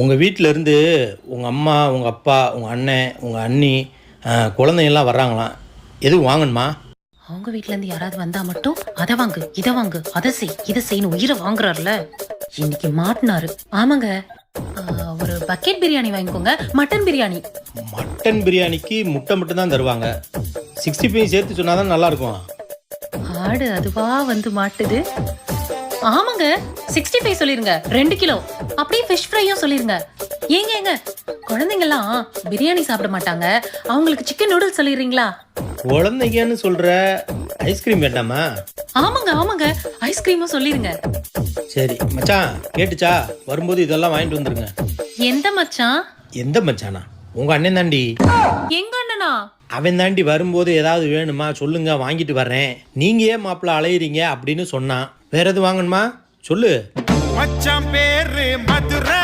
உங்கள் வீட்டிலேருந்து உங்கள் அம்மா, உங்கள் அப்பா, உங்கள் அண்ணன், உங்கள் அண்ணி, குழந்தைங்கள்லாம் வர்றாங்களாம். எதுவும் வாங்கணுமா? அவங்க வீட்ல இருந்து யாராவது வந்தா மட்டும் அதை வாங்கு, இதை வாங்கு, அதை செய், இதை செய்யணும் உயிரை வாங்குறாருல. இன்னைக்கு மாட்டினாரு. ஆமாங்க, ஒரு பக்கெட் பிரியாணி வாங்கிக்கோங்க. மட்டன் பிரியாணி. மட்டன் பிரியாணிக்கு முட்டை மட்டும் தான் தருவாங்க. 65 சேர்த்து சொன்னால் தான் நல்லாயிருக்கும். ஆடு அதுவா வந்து மாட்டுது. ஆமாங்க, 65 சொல்லிருங்க, 2 கிலோ. அப்படியே ஃபிஷ் ஃப்ரையும் சொல்லிருங்க. ஏங்க குழந்தைங்கலாம் பிரியாணி சாப்பிட மாட்டாங்க, அவங்களுக்கு சிக்கன் நூடுல்ஸ் சொல்லிடுறீங்களா? குழந்தைங்கன்னு சொல்கிற, ஐஸ்கிரீம் வேண்டாமா? ஆமாங்க ஐஸ்கிரீமும் சொல்லிருங்க. சரி மச்சான், கேட்டுச்சா? வரும்போது இதெல்லாம் வாங்கிட்டு வந்துருங்க. எந்த மச்சான்? எந்த மச்சானா? உங்கள் அண்ணன் தாண்டி. எங்க அண்ணனா? அவன் தாண்டி வரும்போது ஏதாவது வேணுமா சொல்லுங்க, வாங்கிட்டு வர்றேன். நீங்க ஏன் மாப்பிள்ள அலையிறீங்க அப்படின்னு சொன்னான். வேற எதுவும் வாங்கணுமா சொல்லு. மச்சான் பேரு மதுரை.